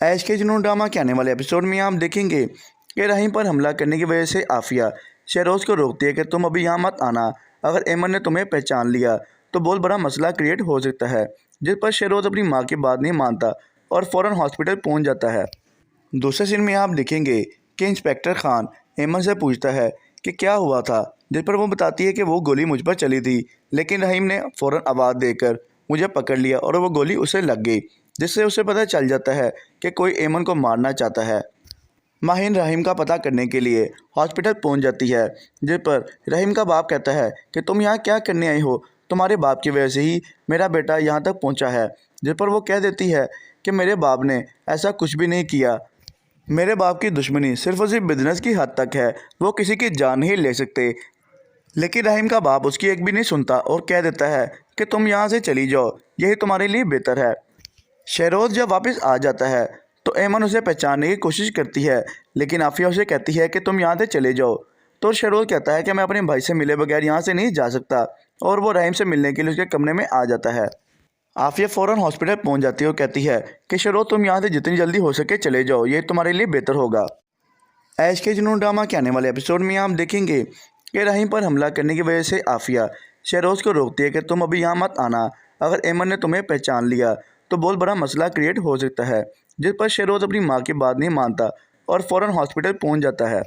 ऐश के जुनून ड्रामा के आने वाले एपिसोड में आप देखेंगे कि रहीम पर हमला करने की वजह से आफिया शहरोज़ को रोकती है कि तुम अभी यहाँ मत आना। अगर एमन ने तुम्हें पहचान लिया तो बहुत बड़ा मसला क्रिएट हो सकता है, जिस पर शहरोज़ अपनी माँ की बात नहीं मानता और फ़ौरन हॉस्पिटल पहुँच जाता है। दूसरे सीन में आप देखेंगे कि इंस्पेक्टर खान एमन से पूछता है कि क्या हुआ था, जिस पर वो बताती है कि वो गोली मुझ पर चली थी, लेकिन रहीम ने फ़ौरन आवाज़ देकर मुझे पकड़ लिया और वो गोली उसे लग गई, जिससे उसे पता चल जाता है कि कोई एमन को मारना चाहता है। माहिन रहीम का पता करने के लिए हॉस्पिटल पहुंच जाती है, जिस पर रहीम का बाप कहता है कि तुम यहाँ क्या करने आई हो, तुम्हारे बाप की वजह से ही मेरा बेटा यहाँ तक पहुँचा है। जिस पर वो कह देती है कि मेरे बाप ने ऐसा कुछ भी नहीं किया, मेरे बाप की दुश्मनी सिर्फ और सिर्फ बिजनेस की हद तक है, वो किसी की जान नहीं ले सकते। लेकिन रहीम का बाप उसकी एक भी नहीं सुनता और कह देता है कि तुम यहाँ से चली जाओ, यही तुम्हारे लिए बेहतर है। शहरोज़ जब वापस आ जाता है तो एमन उसे पहचानने की कोशिश करती है, लेकिन आफिया उसे कहती है कि तुम यहाँ से चले जाओ। तो शहरोज़ कहता है कि मैं अपने भाई से मिले बगैर यहाँ से नहीं जा सकता, और वो रहीम से मिलने के लिए उसके कमरे में आ जाता है। आफिया फ़ौरन हॉस्पिटल पहुँच जाती है और कहती है कि शहरोज़ तुम यहाँ से जितनी जल्दी हो सके चले जाओ, ये तुम्हारे लिए बेहतर होगा। ऐश के जुनून ड्रामा के आने वाले एपिसोड में आप देखेंगे कि रहीम पर हमला करने की वजह से आफिया शहरोज़ को रोकती है कि तुम अभी यहाँ मत आना। अगर एमन ने तुम्हें पहचान लिया तो बहुत बड़ा मसला क्रिएट हो सकता है, जिस पर शहरोज़ अपनी माँ की बात नहीं मानता और फ़ौरन हॉस्पिटल पहुँच जाता है।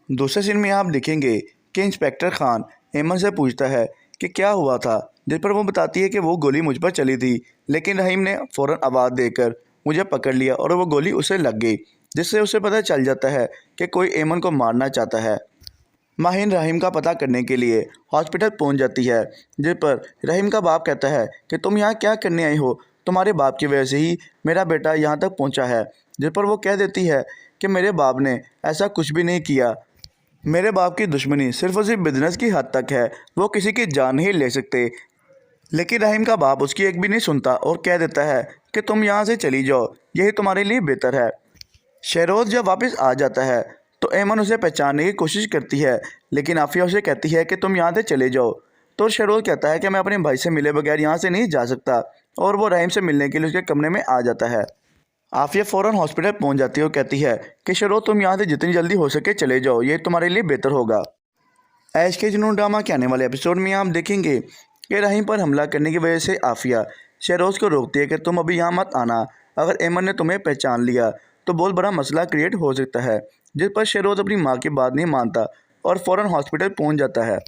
दूसरे सीन में आप देखेंगे कि इंस्पेक्टर खान एमन से पूछता है कि क्या हुआ था, जिस पर वो बताती है कि वो गोली मुझ पर चली थी, लेकिन रहीम ने फ़ौरन आवाज़ देकर मुझे पकड़ लिया और वो गोली उसे लग गई, जिससे उसे पता चल जाता है कि कोई एमन को मारना चाहता है। माहिन रहीम का पता करने के लिए हॉस्पिटल पहुंच जाती है, जिस पर रहीम का बाप कहता है कि तुम यहाँ क्या करने आई हो, तुम्हारे बाप की वजह से ही मेरा बेटा यहाँ तक पहुँचा है। जिस पर वो कह देती है कि मेरे बाप ने ऐसा कुछ भी नहीं किया, मेरे बाप की दुश्मनी सिर्फ और सिर्फ बिजनेस की हद तक है, वो किसी की जान नहीं ले सकते। लेकिन रहीम का बाप उसकी एक भी नहीं सुनता और कह देता है कि तुम यहाँ से चली जाओ, यही तुम्हारे लिए बेहतर है। शहरोज़ जब वापस आ जाता है तो एमन उसे पहचानने की कोशिश करती है, लेकिन आफिया उसे कहती है कि तुम यहाँ से चले जाओ। तो शहरोज़ कहता है कि मैं अपने भाई से मिले बगैर यहाँ से नहीं जा सकता, और वो रहीम से मिलने के लिए उसके कमरे में आ जाता है। आफिया फ़ौरन हॉस्पिटल पहुँच जाती है और कहती है कि शहरोज़ तुम यहाँ से जितनी जल्दी हो सके चले जाओ, ये तुम्हारे लिए बेहतर होगा। ऐश के जुनून ड्रामा के आने वाले एपिसोड में आप देखेंगे कि रहीम पर हमला करने की वजह से आफिया शहरोज़ को रोकती है कि तुम अभी यहाँ मत आना। अगर एमन ने तुम्हें पहचान लिया तो बहुत बड़ा मसला क्रिएट हो सकता है, जिस पर शहरोज़ अपनी माँ की बात नहीं मानता और फ़ौरन हॉस्पिटल पहुँच जाता है।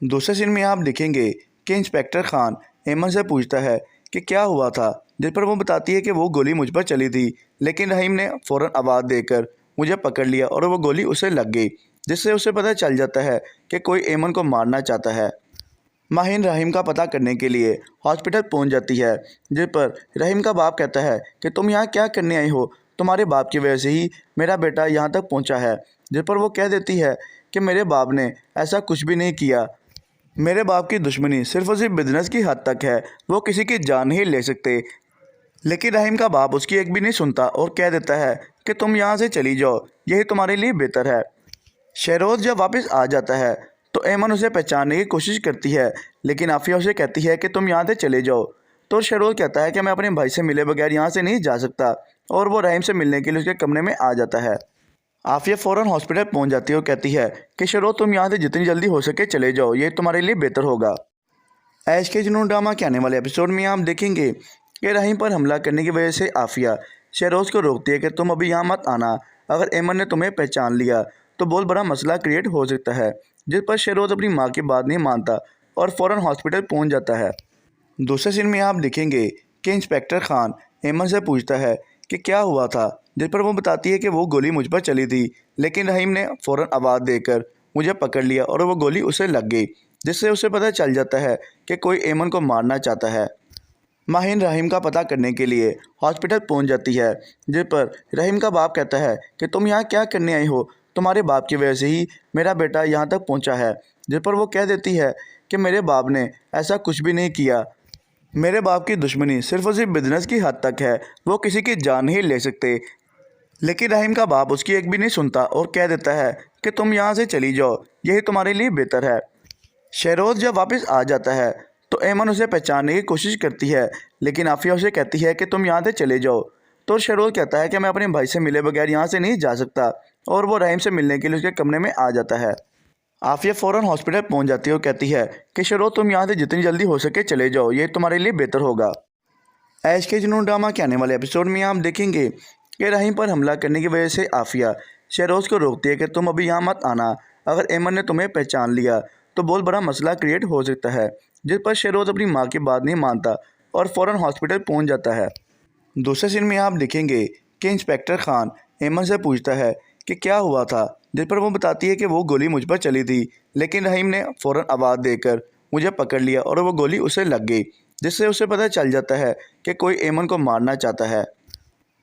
दूसरे सीन में आप देखेंगे कि इंस्पेक्टर खान एमन से पूछता है कि क्या हुआ था, जिस पर वो बताती है कि वो गोली मुझ पर चली थी, लेकिन रहीम ने फ़ौरन आवाज़ देकर मुझे पकड़ लिया और वो गोली उसे लग गई, जिससे उसे पता चल जाता है कि कोई एमन को मारना चाहता है। माहिन रहीम का पता करने के लिए हॉस्पिटल पहुंच जाती है, जिस पर रहीम का बाप कहता है कि तुम यहाँ क्या करने आई हो, तुम्हारे बाप की वजह से ही मेरा बेटा यहाँ तक पहुँचा है। जिस पर वो कह देती है कि मेरे बाप ने ऐसा कुछ भी नहीं किया, मेरे बाप की दुश्मनी सिर्फ और सिर्फ बिजनेस की हद तक है, वो किसी की जान नहीं ले सकते। लेकिन रहीम का बाप उसकी एक भी नहीं सुनता और कह देता है कि तुम यहाँ से चली जाओ, यही तुम्हारे लिए बेहतर है। शहरोज़ जब वापस आ जाता है तो एमन उसे पहचानने की कोशिश करती है, लेकिन आफिया उसे कहती है कि तुम यहाँ से चले जाओ। तो शहरोज़ कहता है कि मैं अपने भाई से मिले बगैर यहाँ से नहीं जा सकता, और वो रहीम से मिलने के लिए उसके कमरे में आ जाता है। आफिया फ़ौरन हॉस्पिटल पहुँच जाती है और कहती है कि शहरोज़ तुम यहाँ से जितनी जल्दी हो सके चले जाओ, ये तुम्हारे लिए बेहतर होगा। ऐश के जुनून ड्रामा के आने वाले एपिसोड में आप देखेंगे कि रहीम पर हमला करने की वजह से आफिया शहरोज़ को रोकती है कि तुम अभी यहाँ मत आना। अगर एमन ने तुम्हें पहचान लिया तो बहुत बड़ा मसला क्रिएट हो सकता है, जिस पर शहरोज़ अपनी माँ की बात नहीं मानता और फ़ौरन हॉस्पिटल पहुँच जाता है। दूसरे सीन में आप देखेंगे कि इंस्पेक्टर खान एमन से पूछता है कि क्या हुआ था, जिस पर वो बताती है कि वो गोली मुझ पर चली थी, लेकिन रहीम ने फ़ौरन आवाज़ देकर मुझे पकड़ लिया और वो गोली उसे लग गई, जिससे उसे पता चल जाता है कि कोई एमन को मारना चाहता है। माहिन रहीम का पता करने के लिए हॉस्पिटल पहुंच जाती है, जिस पर रहीम का बाप कहता है कि तुम यहाँ क्या करने आई हो, तुम्हारे बाप की वजह से ही मेरा बेटा यहाँ तक पहुँचा है। जिस पर वो कह देती है कि मेरे बाप ने ऐसा कुछ भी नहीं किया, मेरे बाप की दुश्मनी सिर्फ और सिर्फ बिजनेस की हद तक है, वो किसी की जान नहीं ले सकते। लेकिन रहीम का बाप उसकी एक भी नहीं सुनता और कह देता है कि तुम यहाँ से चली जाओ, यही तुम्हारे लिए बेहतर है। शहरोज़ जब वापस आ जाता है तो एमन उसे पहचानने की कोशिश करती है, लेकिन आफिया उसे कहती है कि तुम यहाँ से चले जाओ। तो शेरोज कहता है कि मैं अपने भाई से मिले बगैर यहाँ से नहीं जा सकता और वो रहीम से मिलने के लिए उसके कमरे में आ जाता है। आफिया फ़ौरन हॉस्पिटल पहुँच जाती है और कहती है कि शेरोज तुम यहाँ से जितनी जल्दी हो सके चले जाओ, ये तुम्हारे लिए बेहतर होगा। ऐश के जुनून ड्रामा के आने वाले एपिसोड में आप देखेंगे कि रहीम पर हमला करने की वजह से आफिया शेरोज़ को रोकती है कि तुम अभी यहाँ मत आना, अगर एमन ने तुम्हें पहचान लिया तो बहुत बड़ा मसला क्रिएट हो सकता है। जिस पर शेरोज़ अपनी माँ की बात नहीं मानता और फ़ौरन हॉस्पिटल पहुँच जाता है। दूसरे सीन में आप देखेंगे कि इंस्पेक्टर खान एमन से पूछता है कि क्या हुआ था, जिस पर वो बताती है कि वो गोली मुझ पर चली थी, लेकिन रहीम ने फ़ौरन आवाज़ देकर मुझे पकड़ लिया और वो गोली उसे लग गई, जिससे उसे पता चल जाता है कि कोई एमन को मारना चाहता है।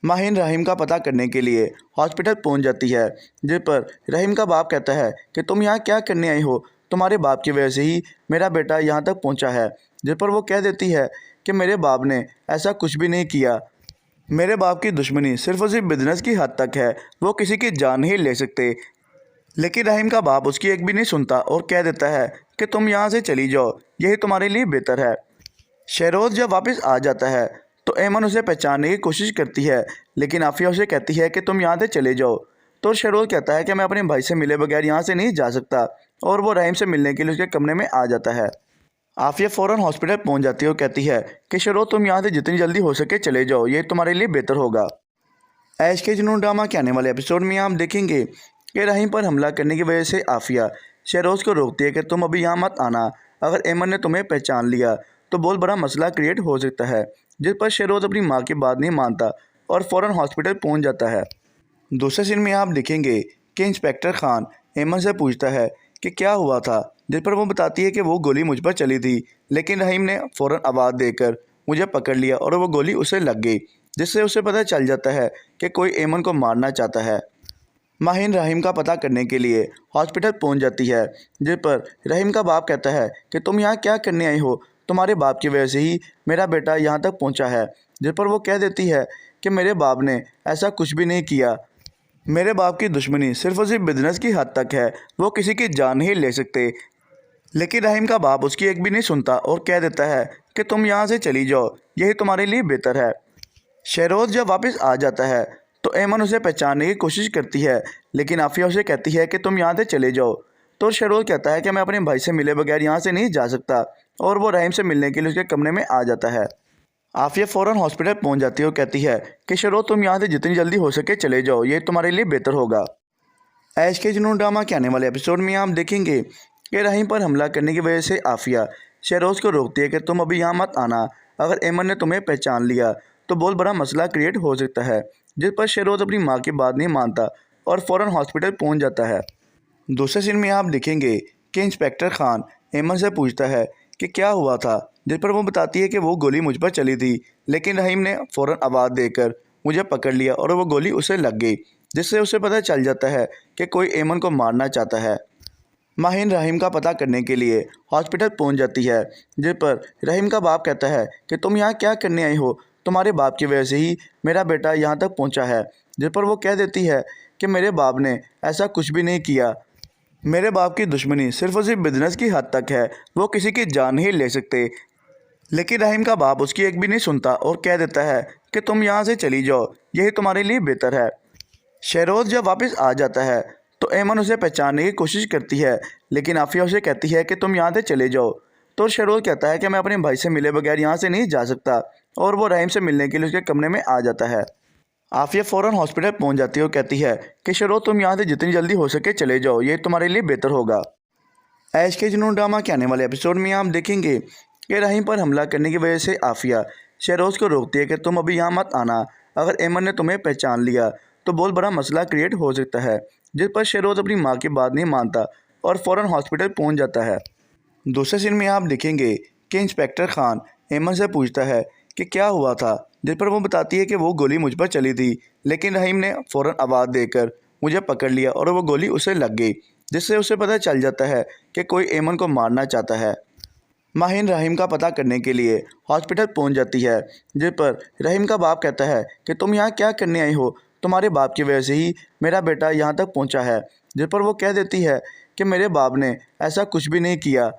माहिन रहीम का पता करने के लिए हॉस्पिटल पहुंच जाती है, जिस पर रहीम का बाप कहता है कि तुम यहाँ क्या करने आई हो, तुम्हारे बाप की वजह से ही मेरा बेटा यहाँ तक पहुँचा है। जिस पर वो कह देती है कि मेरे बाप ने ऐसा कुछ भी नहीं किया, मेरे बाप की दुश्मनी सिर्फ और सिर्फ बिजनेस की हद तक है, वो किसी की जान नहीं ले सकते। लेकिन रहीम का बाप उसकी एक भी नहीं सुनता और कह देता है कि तुम यहाँ से चली जाओ, यही तुम्हारे लिए बेहतर है। शेरोज़ जब वापस आ जाता है तो एमन उसे पहचानने की कोशिश करती है, लेकिन आफिया उसे कहती है कि तुम यहाँ से चले जाओ। तो शेरोज़ कहता है कि मैं अपने भाई से मिले बगैर यहाँ से नहीं जा सकता और वो रहीम से मिलने के लिए उसके कमरे में आ जाता है। आफिया फ़ौरन हॉस्पिटल पहुँच जाती है और कहती है कि शेरोज़ तुम यहाँ से जितनी जल्दी हो सके चले जाओ, ये तुम्हारे लिए बेहतर होगा। ऐश के जुनून ड्रामा के आने वाले एपिसोड में आप देखेंगे कि रहीम पर हमला करने की वजह से आफिया शेरोज़ को रोकती है कि तुम अभी यहाँ मत आना, अगर एमन ने तुम्हें पहचान लिया तो बहुत बड़ा मसला क्रिएट हो सकता है। जिस पर शेरोज़ अपनी माँ की बात नहीं मानता और फ़ौरन हॉस्पिटल पहुँच जाता है। दूसरे सीन में आप देखेंगे कि इंस्पेक्टर खान एमन से पूछता है कि क्या हुआ था, जिस पर वो बताती है कि वो गोली मुझ पर चली थी, लेकिन रहीम ने फ़ौरन आवाज़ देकर मुझे पकड़ लिया और वो गोली उसे लग गई, जिससे उसे पता चल जाता है कि कोई एमन को मारना चाहता है। माहिन रहीम का पता करने के लिए हॉस्पिटल पहुंच जाती है, जिस पर रहीम का बाप कहता है कि तुम यहाँ क्या करने आई हो, तुम्हारे बाप की वजह से ही मेरा बेटा यहाँ तक पहुँचा है। जिस पर वो कह देती है कि मेरे बाप ने ऐसा कुछ भी नहीं किया, मेरे बाप की दुश्मनी सिर्फ और सिर्फ बिजनेस की हद तक है, वो किसी की जान नहीं ले सकते। लेकिन रहीम का बाप उसकी एक भी नहीं सुनता और कह देता है कि तुम यहाँ से चली जाओ, यही तुम्हारे लिए बेहतर है। शेरोज़ जब वापस आ जाता है तो एमन उसे पहचानने की कोशिश करती है, लेकिन आफिया उसे कहती है कि तुम यहाँ से चले जाओ। तो शेरोज़ कहता है कि मैं अपने भाई से मिले बगैर यहाँ से नहीं जा सकता और वो रहीम से मिलने के लिए उसके कमरे में आ जाता है। आफिया फ़ौरन हॉस्पिटल पहुँच जाती है और कहती है कि शेरोज़ तुम यहाँ से जितनी जल्दी हो सके चले जाओ, ये तुम्हारे लिए बेहतर होगा। ऐश के जुनून ड्रामा के आने वाले एपिसोड में आप देखेंगे कि रहीम पर हमला करने की वजह से आफिया शेरोज़ को रोकती है कि तुम अभी यहाँ मत आना, अगर एमन ने तुम्हें पहचान लिया तो बहुत बड़ा मसला क्रिएट हो सकता है। जिस पर शेरोज़ अपनी माँ की बात नहीं मानता और फ़ौरन हॉस्पिटल पहुँच जाता है। दूसरे सीन में आप देखेंगे कि इंस्पेक्टर खान एमन से पूछता है कि क्या हुआ था, जिस पर वो बताती है कि वो गोली मुझ पर चली थी, लेकिन रहीम ने फ़ौरन आवाज़ देकर मुझे पकड़ लिया और वो गोली उसे लग गई, जिससे उसे पता चल जाता है कि कोई एमन को मारना चाहता है। माहिन रहीम का पता करने के लिए हॉस्पिटल पहुंच जाती है, जिस पर रहीम का बाप कहता है कि तुम यहाँ क्या करने आई हो, तुम्हारे बाप की वजह से ही मेरा बेटा यहाँ तक पहुँचा है। जिस पर वो कह देती है कि मेरे बाप ने ऐसा कुछ भी नहीं किया, मेरे बाप की दुश्मनी सिर्फ और सिर्फ बिजनेस की हद तक है, वो किसी की जान नहीं ले सकते। लेकिन रहीम का बाप उसकी एक भी नहीं सुनता और कह देता है कि तुम यहाँ से चली जाओ, यही तुम्हारे लिए बेहतर है। शेरोज़ जब वापस आ जाता है तो एमन उसे पहचानने की कोशिश करती है, लेकिन आफिया उसे कहती है कि तुम यहाँ से चले जाओ। तो शेरोज़ कहता है कि मैं अपने भाई से मिले बगैर यहाँ से नहीं जा सकता और वो रहीम से मिलने के लिए उसके कमरे में आ जाता है। आफिया फ़ौरन हॉस्पिटल पहुँच जाती है और कहती है कि शेरोज़ तुम यहाँ से जितनी जल्दी हो सके चले जाओ, ये तुम्हारे लिए बेहतर होगा। ऐश के जुनून ड्रामा के आने वाले एपिसोड में आप देखेंगे कि रहीम पर हमला करने की वजह से आफिया शेरोज़ को रोकती है कि तुम अभी यहाँ मत आना, अगर एमन ने तुम्हें पहचान लिया तो बहुत बड़ा मसला क्रिएट हो सकता है। जिस पर शेरोज़ अपनी माँ की बात नहीं मानता और फ़ौरन हॉस्पिटल पहुँच जाता है। दूसरे सीन में आप देखेंगे कि इंस्पेक्टर खान एमन से पूछता है कि क्या हुआ था, जिस पर वो बताती है कि वो गोली मुझ पर चली थी, लेकिन रहीम ने फ़ौरन आवाज़ देकर मुझे पकड़ लिया और वो गोली उसे लग गई, जिससे उसे पता चल जाता है कि कोई एमन को मारना चाहता है। माहिन रहीम का पता करने के लिए हॉस्पिटल पहुंच जाती है, जिस पर रहीम का बाप कहता है कि तुम यहाँ क्या करने आई हो, तुम्हारे बाप की वजह से ही मेरा बेटा यहाँ तक पहुँचा है। जिस पर वो कह देती है कि मेरे बाप ने ऐसा कुछ भी नहीं किया,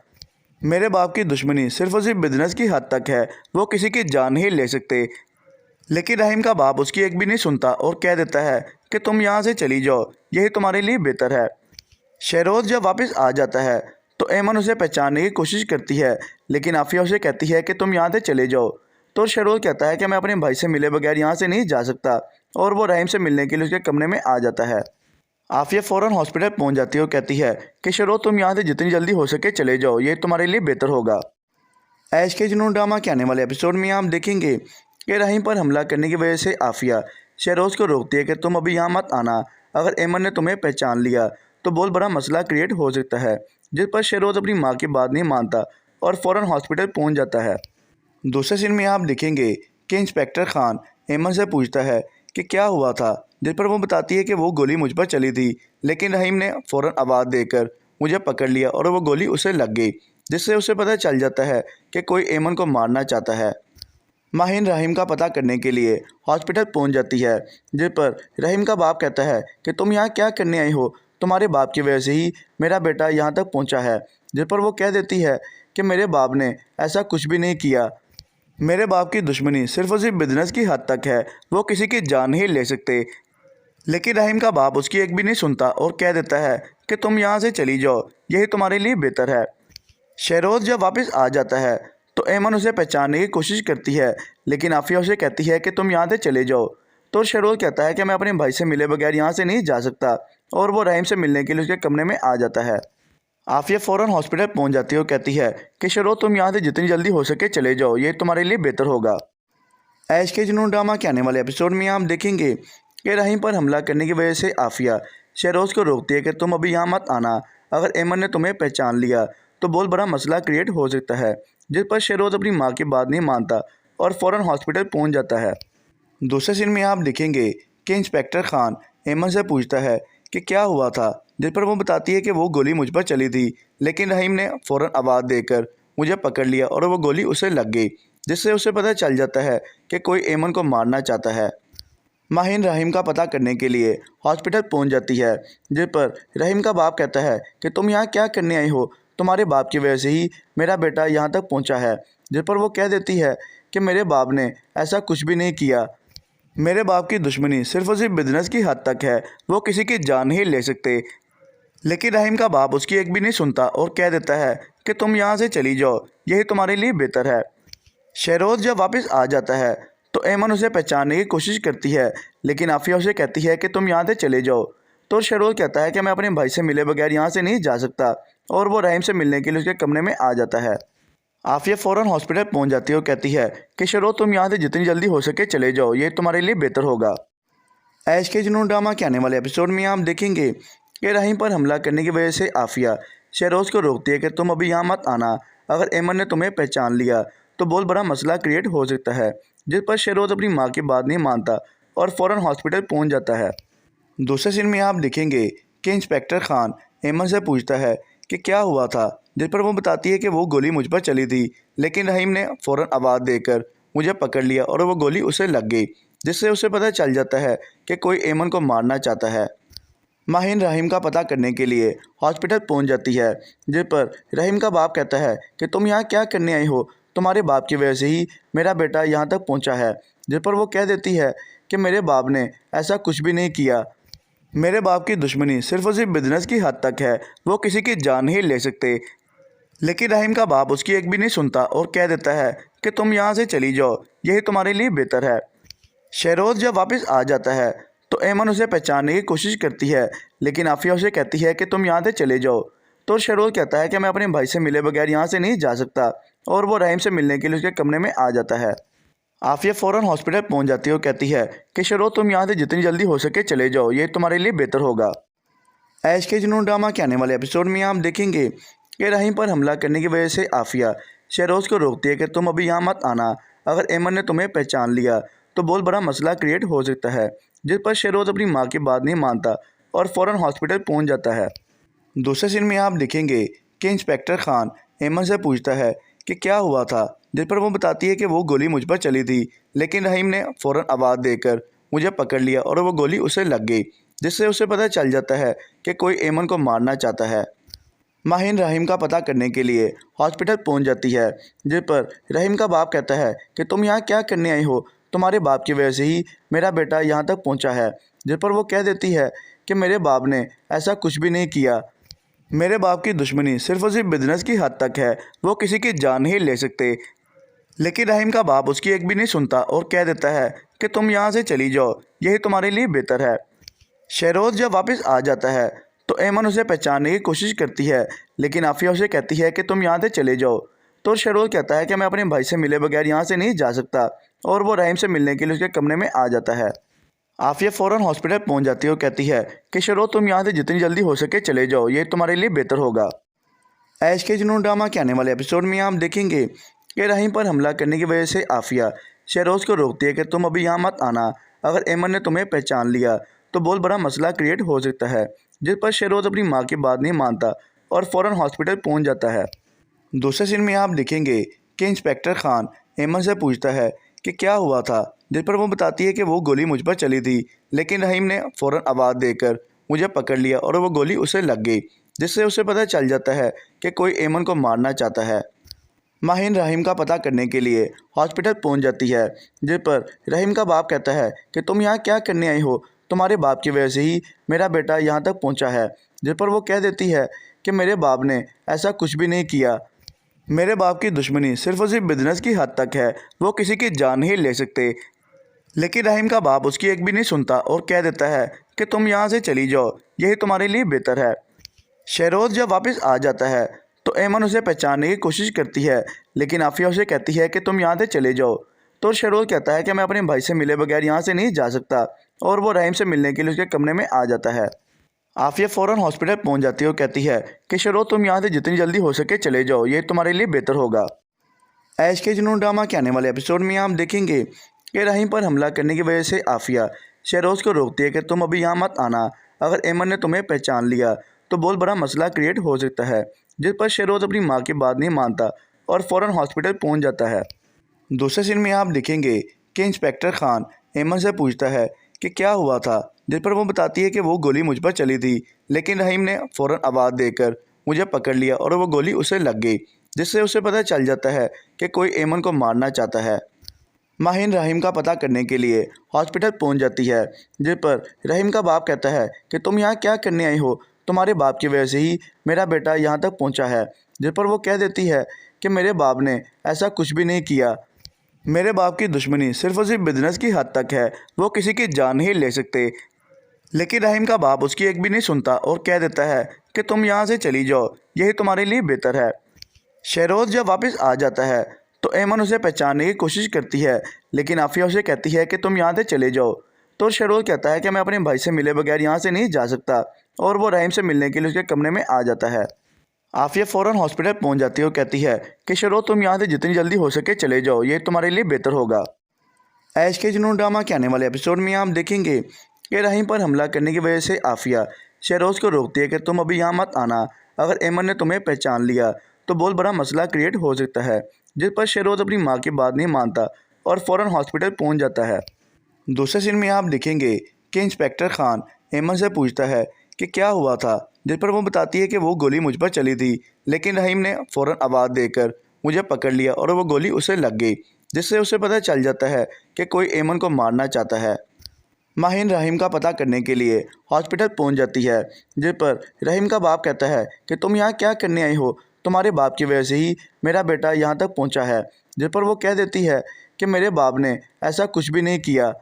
मेरे बाप की दुश्मनी सिर्फ और सिर्फ बिजनेस की हद तक है, वो किसी की जान नहीं ले सकते। लेकिन रहीम का बाप उसकी एक भी नहीं सुनता और कह देता है कि तुम यहाँ से चली जाओ, यही तुम्हारे लिए बेहतर है। शहरोज़ जब वापस आ जाता है तो एमन उसे पहचानने की कोशिश करती है, लेकिन आफिया उसे कहती है कि तुम यहाँ से चले जाओ। तो शहरोज़ कहता है कि मैं अपने भाई से मिले बगैर यहाँ से नहीं जा सकता, और वो रहीम से मिलने के लिए उसके कमरे में आ जाता है। आफिया फ़ौरन हॉस्पिटल पहुँच जाती है और कहती है कि शहरोज़ तुम यहाँ से जितनी जल्दी हो सके चले जाओ, ये तुम्हारे लिए बेहतर होगा। ऐश के जुनून ड्रामा के आने वाले एपिसोड में आप देखेंगे कि रहीम पर हमला करने की वजह से आफिया शहरोज़ को रोकती है कि तुम अभी यहाँ मत आना, अगर एमन ने तुम्हें पहचान लिया तो बहुत बड़ा मसला क्रिएट हो सकता है। जिस पर शहरोज़ अपनी माँ की बात नहीं मानता और फ़ौरन हॉस्पिटल पहुँच जाता है। दूसरे सीन में आप देखेंगे कि इंस्पेक्टर खान एमन से पूछता है कि क्या हुआ था, जिस पर वो बताती है कि वो गोली मुझ पर चली थी, लेकिन रहीम ने फ़ौरन आवाज़ देकर मुझे पकड़ लिया और वो गोली उसे लग गई, जिससे उसे पता चल जाता है कि कोई एमन को मारना चाहता है। माहिन रहीम का पता करने के लिए हॉस्पिटल पहुंच जाती है, जिस पर रहीम का बाप कहता है कि तुम यहाँ क्या करने आई हो, तुम्हारे बाप की वजह से ही मेरा बेटा यहाँ तक पहुँचा है। जिस पर वो कह देती है कि मेरे बाप ने ऐसा कुछ भी नहीं किया, मेरे बाप की दुश्मनी सिर्फ और सिर्फ बिजनेस की हद तक है, वो किसी की जान नहीं ले सकते। लेकिन रहीम का बाप उसकी एक भी नहीं सुनता और कह देता है कि तुम यहाँ से चली जाओ, यही तुम्हारे लिए बेहतर है। शहरोज़ जब वापस आ जाता है तो एमन उसे पहचानने की कोशिश करती है, लेकिन आफिया उसे कहती है कि तुम यहाँ से चले जाओ। तो शहरोज़ कहता है कि मैं अपने भाई से मिले बगैर यहाँ से नहीं जा सकता, और वो रहीम से मिलने के लिए उसके कमरे में आ जाता है। आफिया फ़ौरन हॉस्पिटल पहुँच जाती है और कहती है कि शहरोज़ तुम यहाँ से जितनी जल्दी हो सके चले जाओ, ये तुम्हारे लिए बेहतर होगा। ऐश के जुनून ड्रामा के आने वाले एपिसोड में आप देखेंगे कि रहीम पर हमला करने की वजह से आफिया शहरोज़ को रोकती है कि तुम अभी यहाँ मत आना, अगर एमन ने तुम्हें पहचान लिया तो बहुत बड़ा मसला क्रिएट हो सकता है। जिस पर शहरोज़ अपनी माँ की बात नहीं मानता और फ़ौरन हॉस्पिटल पहुँच जाता है। दूसरे सीन में आप देखेंगे कि इंस्पेक्टर खान एमन से पूछता है कि क्या हुआ था, जिस पर वो बताती है कि वो गोली मुझ पर चली थी, लेकिन रहीम ने फ़ौरन आवाज़ देकर मुझे पकड़ लिया और वो गोली उसे लग गई, जिससे उसे पता चल जाता है कि कोई एमन को मारना चाहता है। माहिन रहीम का पता करने के लिए हॉस्पिटल पहुंच जाती है, जिस पर रहीम का बाप कहता है कि तुम यहाँ क्या करने आई हो, तुम्हारे बाप की वजह से ही मेरा बेटा यहाँ तक पहुँचा है। जिस पर वो कह देती है कि मेरे बाप ने ऐसा कुछ भी नहीं किया, मेरे बाप की दुश्मनी सिर्फ और सिर्फ बिजनेस की हद तक है, वो किसी की जान नहीं ले सकते। लेकिन रहीम का बाप उसकी एक भी नहीं सुनता और कह देता है कि तुम यहाँ से चली जाओ, यही तुम्हारे लिए बेहतर है। शहरोज़ जब वापस आ जाता है तो एमन उसे पहचानने की कोशिश करती है, लेकिन आफिया उसे कहती है कि तुम यहाँ से चले जाओ। तो शहरोज़ कहता है कि मैं अपने भाई से मिले बगैर यहाँ से नहीं जा सकता, और वो रहीम से मिलने के लिए उसके कमरे में आ जाता है। आफिया फ़ौरन हॉस्पिटल पहुँच जाती है और कहती है कि शहरोज़ तुम यहाँ से जितनी जल्दी हो सके चले जाओ, ये तुम्हारे लिए बेहतर होगा। ऐश के जुनून ड्रामा के आने वाले एपिसोड में आप देखेंगे कि रहीम पर हमला करने की वजह से आफिया शहरोज़ को रोकती है कि तुम अभी यहाँ मत आना, अगर एमन ने तुम्हें पहचान लिया तो बहुत बड़ा मसला क्रिएट हो सकता है। जिस पर शहरोज़ अपनी माँ की बात नहीं मानता और फ़ौरन हॉस्पिटल पहुँच जाता है। दूसरे सीन में आप देखेंगे कि इंस्पेक्टर खान एमन से पूछता है कि क्या हुआ था, जिस पर वो बताती है कि वो गोली मुझ पर चली थी, लेकिन रहीम ने फ़ौरन आवाज़ देकर मुझे पकड़ लिया और वो गोली उसे लग गई, जिससे उसे पता चल जाता है कि कोई एमन को मारना चाहता है। माहिन रहीम का पता करने के लिए हॉस्पिटल पहुंच जाती है, जिस पर रहीम का बाप कहता है कि तुम यहाँ क्या करने आई हो, तुम्हारे बाप की वजह से ही मेरा बेटा यहाँ तक पहुँचा है। जिस पर वो कह देती है कि मेरे बाप ने ऐसा कुछ भी नहीं किया, मेरे बाप की दुश्मनी सिर्फ और सिर्फ बिजनेस की हद तक है, वो किसी की जान नहीं ले सकते। लेकिन रहीम का बाप उसकी एक भी नहीं सुनता और कह देता है कि तुम यहाँ से चली जाओ, यही तुम्हारे लिए बेहतर है। शहरोज़ जब वापस आ जाता है तो एमन उसे पहचानने की कोशिश करती है, लेकिन आफिया उसे कहती है कि तुम यहाँ से चले जाओ। तो शहरोज़ कहता है कि मैं अपने भाई से मिले बगैर यहाँ से नहीं जा सकता, और वो रहीम से मिलने के लिए उसके कमरे में आ जाता है। आफिया फ़ौरन हॉस्पिटल पहुँच जाती है और कहती है कि शहरोज़ तुम यहाँ से जितनी जल्दी हो सके चले जाओ, ये तुम्हारे लिए बेहतर होगा। ऐश के जुनून ड्रामा के आने वाले एपिसोड में आप देखेंगे कि रहीम पर हमला करने की वजह से आफिया शहरोज़ को रोकती है कि तुम अभी यहाँ मत आना, अगर एमन ने तुम्हें पहचान लिया तो बहुत बड़ा मसला क्रिएट हो सकता है। जिस पर शहरोज़ अपनी माँ की बात नहीं मानता और फ़ौरन हॉस्पिटल पहुँच जाता है। दूसरे सीन में आप देखेंगे कि इंस्पेक्टर खान एमन से पूछता है कि क्या हुआ था, जिस पर वो बताती है कि वो गोली मुझ पर चली थी, लेकिन रहीम ने फ़ौरन आवाज़ देकर मुझे पकड़ लिया और वो गोली उसे लग गई, जिससे उसे पता चल जाता है कि कोई एमन को मारना चाहता है। माहिन रहीम का पता करने के लिए हॉस्पिटल पहुंच जाती है, जिस पर रहीम का बाप कहता है कि तुम यहाँ क्या करने आई हो, तुम्हारे बाप की वजह से ही मेरा बेटा यहाँ तक पहुँचा है। जिस पर वो कह देती है कि मेरे बाप ने ऐसा कुछ भी नहीं किया। मेरे बाप की दुश्मनी सिर्फ और सिर्फ बिजनेस की हद तक है, वो किसी की जान नहीं ले सकते। लेकिन रहीम का बाप उसकी एक भी नहीं सुनता और कह देता है कि तुम यहाँ से चली जाओ, यही तुम्हारे लिए बेहतर है। शहरोज़ जब वापस आ जाता है तो ऐमन उसे पहचानने की कोशिश करती है, लेकिन आफिया उसे कहती है कि तुम यहाँ से चले जाओ। तो शहरोज़ कहता है कि मैं अपने भाई से मिले बगैर यहाँ से नहीं जा सकता, और वो रहीम से मिलने के लिए उसके कमरे में आ जाता है। आफिया फ़ौरन हॉस्पिटल पहुँच जाती है और कहती है कि शहरोज़ तुम यहाँ से जितनी जल्दी हो सके चले जाओ, ये तुम्हारे लिए बेहतर होगा। ऐश के जुनून ड्रामा के आने वाले एपिसोड में आप देखेंगे कि रहीम पर हमला करने की वजह से आफिया शहरोज़ को रोकती है कि तुम अभी यहाँ मत आना, अगर ऐमन ने तुम्हें पहचान लिया तो बहुत बड़ा मसला क्रिएट हो सकता है। जिस पर शहरोज़ अपनी माँ की बात नहीं मानता और फ़ौरन हॉस्पिटल पहुँच जाता है। दूसरे सीन में आप देखेंगे कि इंस्पेक्टर खान ऐमन से पूछता है कि क्या हुआ था, जिस पर वो बताती है कि वो गोली मुझ पर चली थी, लेकिन रहीम ने फ़ौरन आवाज़ देकर मुझे पकड़ लिया और वो गोली उसे लग गई, जिससे उसे पता चल जाता है कि कोई ऐमन को मारना चाहता है। माहिन रहीम का पता करने के लिए हॉस्पिटल पहुंच जाती है, जिस पर रहीम का बाप कहता है कि तुम यहाँ क्या करने आई हो, तुम्हारे बाप की वजह से ही मेरा बेटा यहाँ तक पहुँचा है। जिस पर वो कह देती है कि मेरे बाप ने ऐसा कुछ भी नहीं किया। मेरे बाप की दुश्मनी सिर्फ और सिर्फ बिजनेस की हद तक है, वो किसी की जान नहीं ले सकते। लेकिन रहीम का बाप उसकी एक भी नहीं सुनता और कह देता है कि तुम यहाँ से चली जाओ, यही तुम्हारे लिए बेहतर है। शहरोज़ जब वापस आ जाता है तो ऐमन उसे पहचानने की कोशिश करती है, लेकिन आफिया उसे कहती है कि तुम यहाँ से चले जाओ। तो शहरोज़ कहता है कि मैं अपने भाई से मिले बगैर यहाँ से नहीं जा सकता, और वो रहीम से मिलने के लिए उसके कमरे में आ जाता है। आफिया फ़ौरन हॉस्पिटल पहुँच जाती है और कहती है कि शहरोज़ तुम यहाँ से जितनी जल्दी हो सके चले जाओ, ये तुम्हारे लिए बेहतर होगा। ऐश के जुनून ड्रामा के आने वाले एपिसोड में आप देखेंगे कि रहीम पर हमला करने की वजह से आफिया शहरोज़ को रोकती है कि तुम अभी यहाँ मत आना, अगर ऐमन ने तुम्हें पहचान लिया तो बहुत बड़ा मसला क्रिएट हो सकता है। जिस पर शहरोज़ अपनी माँ की बात नहीं मानता और फ़ौरन हॉस्पिटल पहुँच जाता है। दूसरे सीन में आप देखेंगे कि इंस्पेक्टर खान ऐमन से पूछता है कि क्या हुआ था, जिस पर वो बताती है कि वो गोली मुझ पर चली थी, लेकिन रहीम ने फ़ौरन आवाज़ देकर मुझे पकड़ लिया और वो गोली उसे लग गई, जिससे उसे पता चल जाता है कि कोई ऐमन को मारना चाहता है। माहिन रहीम का पता करने के लिए हॉस्पिटल पहुंच जाती है, जिस पर रहीम का बाप कहता है कि तुम यहाँ क्या करने आई हो, तुम्हारे बाप की वजह से ही मेरा बेटा यहाँ तक पहुँचा है। जिस पर वो कह देती है कि मेरे बाप ने ऐसा कुछ भी नहीं किया। मेरे बाप की दुश्मनी सिर्फ और सिर्फ बिजनेस की हद तक है, वो किसी की जान नहीं ले सकते। लेकिन रहीम का बाप उसकी एक भी नहीं सुनता और कह देता है कि तुम यहाँ से चली जाओ, यही तुम्हारे लिए बेहतर है। शहरोज़ जब वापस आ जाता है तो ऐमन उसे पहचानने की कोशिश करती है, लेकिन आफिया उसे कहती है कि तुम यहाँ से चले जाओ। तो शहरोज़ कहता है कि मैं अपने भाई से मिले बगैर यहाँ से नहीं जा सकता, और वो रहीम से मिलने के लिए उसके कमरे में आ जाता है। आफिया फ़ौरन हॉस्पिटल पहुँच जाती है और कहती है कि शहरोज़ तुम यहाँ से जितनी जल्दी हो सके चले जाओ, ये तुम्हारे लिए बेहतर होगा। ऐश के जुनून ड्रामा के आने वाले एपिसोड में आप देखेंगे कि रहीम पर हमला करने की वजह से आफिया शहरोज़ को रोकती है कि तुम अभी यहाँ मत आना, अगर ऐमन ने तुम्हें पहचान लिया तो बहुत बड़ा मसला क्रिएट हो सकता है। जिस पर शहरोज़ अपनी माँ की बात नहीं मानता और फ़ौरन हॉस्पिटल पहुँच जाता है। दूसरे सीन में आप देखेंगे कि इंस्पेक्टर खान ऐमन से पूछता है कि क्या हुआ था, जिस पर वो बताती है कि वो गोली मुझ पर चली थी, लेकिन रहीम ने फ़ौरन आवाज़ देकर मुझे पकड़ लिया और वो गोली उसे लग गई, जिससे उसे पता चल जाता है कि कोई ऐमन को मारना चाहता है। माहिन रहीम का पता करने के लिए हॉस्पिटल पहुंच जाती है, जिस पर रहीम का बाप कहता है कि तुम यहाँ क्या करने आई हो, तुम्हारे बाप की वजह से ही मेरा बेटा यहाँ तक पहुँचा है। जिस पर वो कह देती है कि मेरे बाप ने ऐसा कुछ भी नहीं किया।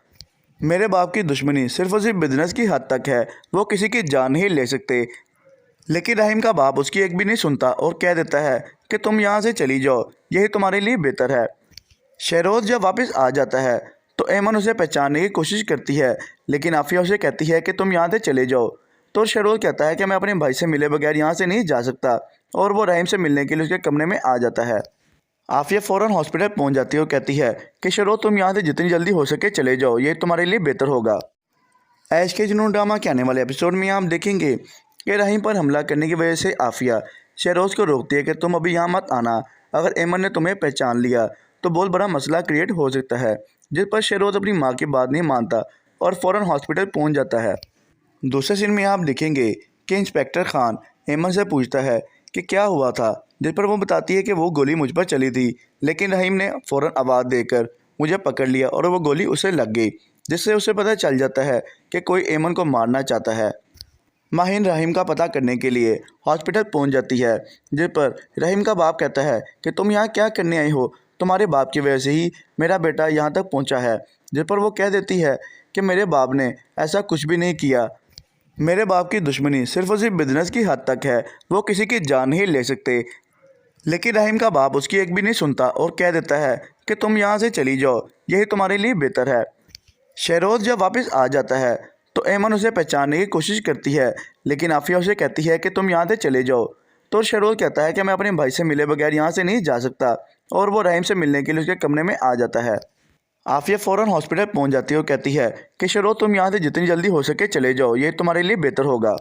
मेरे बाप की दुश्मनी सिर्फ और सिर्फ बिजनेस की हद तक है, वो किसी की जान नहीं ले सकते। लेकिन रहीम का बाप उसकी एक भी नहीं सुनता और कह देता है कि तुम यहाँ से चली जाओ, यही तुम्हारे लिए बेहतर है। शहरोज़ जब वापस आ जाता है तो ऐमन उसे पहचानने की कोशिश करती है, लेकिन आफिया उसे कहती है कि तुम यहाँ से चले जाओ। तो शहरोज़ कहता है कि मैं अपने भाई से मिले बगैर यहाँ से नहीं जा सकता, और वो रहीम से मिलने के लिए उसके कमरे में आ जाता है। आफिया फ़ौरन हॉस्पिटल पहुँच जाती है और कहती है कि शहरोज़ तुम यहाँ से जितनी जल्दी हो सके चले जाओ, ये तुम्हारे लिए बेहतर होगा। ऐश के जुनून ड्रामा के आने वाले एपिसोड में आप देखेंगे कि रहीम पर हमला करने की वजह से आफिया शहरोज़ को रोकती है कि तुम अभी यहाँ मत आना, अगर ऐमन ने तुम्हें पहचान लिया तो बहुत बड़ा मसला क्रिएट हो सकता है। जिस पर शहरोज़ अपनी माँ की बात नहीं मानता और फ़ौरन हॉस्पिटल पहुँच जाता है। दूसरे सीन में आप देखेंगे कि इंस्पेक्टर खान ऐमन से पूछता है कि क्या हुआ था, जिस पर वो बताती है कि वो गोली मुझ पर चली थी, लेकिन रहीम ने फ़ौरन आवाज़ देकर मुझे पकड़ लिया और वो गोली उसे लग गई, जिससे उसे पता चल जाता है कि कोई एमन को मारना चाहता है। माहिन रहीम का पता करने के लिए हॉस्पिटल पहुंच जाती है, जिस पर रहीम का बाप कहता है कि तुम यहाँ क्या करने आई हो, तुम्हारे बाप की वजह से ही मेरा बेटा यहाँ तक पहुँचा है। जिस पर वो कह देती है कि मेरे बाप ने ऐसा कुछ भी नहीं किया, मेरे बाप की दुश्मनी सिर्फ और सिर्फ बिजनेस की हद तक है, वो किसी की जान नहीं ले सकते। लेकिन रहीम का बाप उसकी एक भी नहीं सुनता और कह देता है कि तुम यहाँ से चली जाओ, यही तुम्हारे लिए बेहतर है। शहरोज़ जब वापस आ जाता है तो एमन उसे पहचानने की कोशिश करती है, लेकिन आफिया उसे कहती है कि तुम यहाँ से चले जाओ। तो शहरोज़ कहता है कि मैं अपने भाई से मिले बगैर यहाँ से नहीं जा सकता, और वो रहीम से मिलने के लिए उसके कमरे में आ जाता है। आफिया फ़ौरन हॉस्पिटल पहुँच जाती है और कहती है कि शहरोज़ तुम यहाँ से जितनी जल्दी हो सके चले जाओ, ये तुम्हारे लिए बेहतर होगा।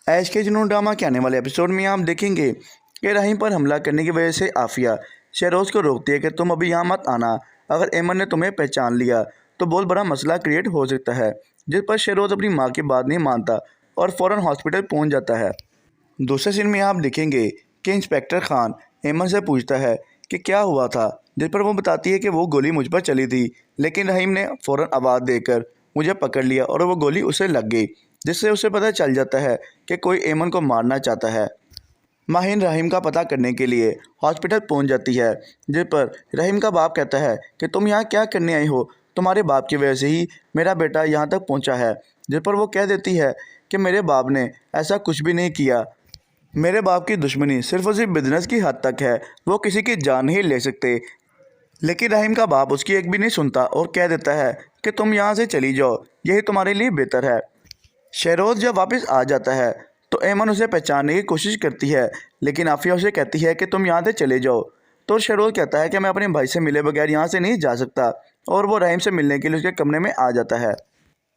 ऐश के जुनून ड्रामा के आने वाले एपिसोड में आप देखेंगे कि रहीम पर हमला करने की वजह से आफिया शहरोज़ को रोकती है कि तुम अभी यहाँ मत आना, अगर एमन ने तुम्हें पहचान लिया तो बहुत बड़ा मसला क्रिएट हो सकता है। जिस पर शहरोज़ अपनी माँ की बात नहीं मानता और फ़ौरन हॉस्पिटल पहुँच जाता है। दूसरे सीन में आप देखेंगे कि इंस्पेक्टर खान एमन से पूछता है कि क्या हुआ था, जिस पर वो बताती है कि वो गोली मुझ पर चली थी, लेकिन रहीम ने फ़ौरन आवाज़ देकर मुझे पकड़ लिया और वो गोली उसे लग गई, जिससे उसे पता चल जाता है कि कोई एमन को मारना चाहता है। माहिन रहीम का पता करने के लिए हॉस्पिटल पहुंच जाती है, जिस पर रहीम का बाप कहता है कि तुम यहाँ क्या करने आई हो, तुम्हारे बाप की वजह से ही मेरा बेटा यहाँ तक पहुँचा है। जिस पर वो कह देती है कि मेरे बाप ने ऐसा कुछ भी नहीं किया, मेरे बाप की दुश्मनी सिर्फ और सिर्फ बिजनेस की हद तक है, वो किसी की जान नहीं ले सकते। लेकिन रहीम का बाप उसकी एक भी नहीं सुनता और कह देता है कि तुम यहाँ से चली जाओ, यही तुम्हारे लिए बेहतर है। शहरोज़ जब वापस आ जाता है तो एमन उसे पहचानने की कोशिश करती है, लेकिन आफिया उसे कहती है कि तुम यहाँ से चले जाओ। तो शहरोज़ कहता है कि मैं अपने भाई से मिले बगैर यहाँ से नहीं जा सकता, और वो रहीम से मिलने के लिए उसके कमरे में आ जाता है।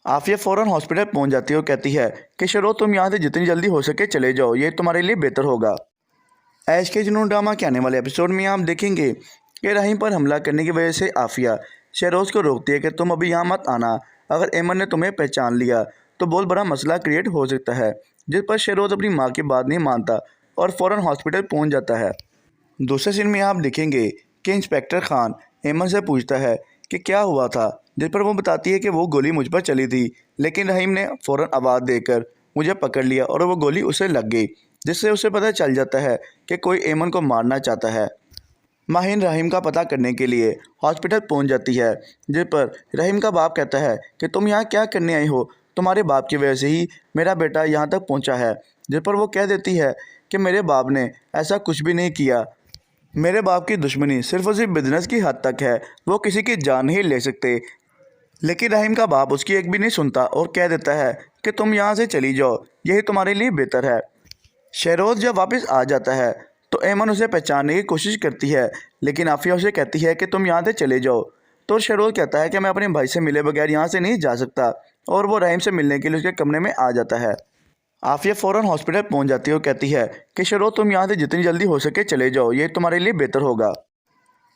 आफिया फ़ौरन हॉस्पिटल पहुँच जाती है और कहती है कि शहरोज़ तुम यहाँ से जितनी जल्दी हो सके चले जाओ, ये तुम्हारे लिए बेहतर होगा। ऐश के जुनून ड्रामा के आने वाले एपिसोड में आप देखेंगे कि रहीम पर हमला करने की वजह से आफिया शहरोज़ को रोकती है कि तुम अभी यहाँ मत आना, अगर एमन ने तुम्हें पहचान लिया तो बहुत बड़ा मसला क्रिएट हो सकता है। जिस पर शहरोज़ अपनी माँ की बात नहीं मानता और फ़ौरन हॉस्पिटल पहुँच जाता है। दूसरे सीन में आप देखेंगे कि इंस्पेक्टर खान एमन से पूछता है कि क्या हुआ था, जिस पर वो बताती है कि वो गोली मुझ पर चली थी, लेकिन रहीम ने फ़ौरन आवाज़ देकर मुझे पकड़ लिया और वो गोली उसे लग गई, जिससे उसे पता चल जाता है कि कोई एमन को मारना चाहता है। माहिन रहीम का पता करने के लिए हॉस्पिटल पहुंच जाती है, जिस पर रहीम का बाप कहता है कि तुम यहाँ क्या करने आई हो, तुम्हारे बाप की वजह से ही मेरा बेटा यहाँ तक पहुँचा है। जिस पर वो कह देती है कि मेरे बाप ने ऐसा कुछ भी नहीं किया, मेरे बाप की दुश्मनी सिर्फ और सिर्फ बिजनेस की हद तक है, वो किसी की जान नहीं ले सकते। लेकिन रहीम का बाप उसकी एक भी नहीं सुनता और कह देता है कि तुम यहाँ से चली जाओ, यही तुम्हारे लिए बेहतर है। शहरोज़ जब वापस आ जाता है तो एमन उसे पहचानने की कोशिश करती है, लेकिन आफिया उसे कहती है कि तुम यहाँ से चले जाओ। तो शहरोज़ कहता है कि मैं अपने भाई से मिले बगैर यहाँ से नहीं जा सकता, और वो रहीम से मिलने के लिए उसके कमरे में आ जाता है। आफिया फ़ौरन हॉस्पिटल पहुँच जाती है और कहती है कि शहरोज़ तुम यहाँ से जितनी जल्दी हो सके चले जाओ, ये तुम्हारे लिए बेहतर होगा।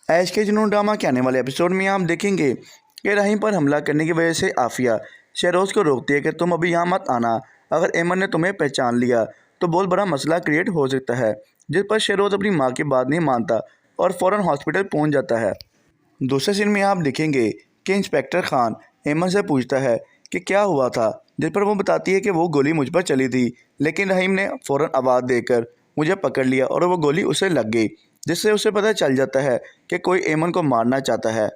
ऐश के जुनून ड्रामा के आने वाले एपिसोड में आप देखेंगे कि रहीम पर हमला करने की वजह से आफिया शहरोज़ को रोकती है कि तुम अभी यहाँ मत आना, अगर एमन ने तुम्हें पहचान लिया तो बहुत बड़ा मसला क्रिएट हो सकता है। जिस पर शहरोज़ अपनी माँ की बात नहीं मानता और फ़ौरन हॉस्पिटल पहुँच जाता है। दूसरे सीन में आप देखेंगे कि इंस्पेक्टर खान एमन से पूछता है कि क्या हुआ था, जिस पर वो बताती है कि वो गोली मुझ पर चली थी, लेकिन रहीम ने फ़ौरन आवाज़ देकर मुझे पकड़ लिया और वो गोली उसे लग गई, जिससे उसे पता चल जाता है कि कोई एमन को मारना चाहता है।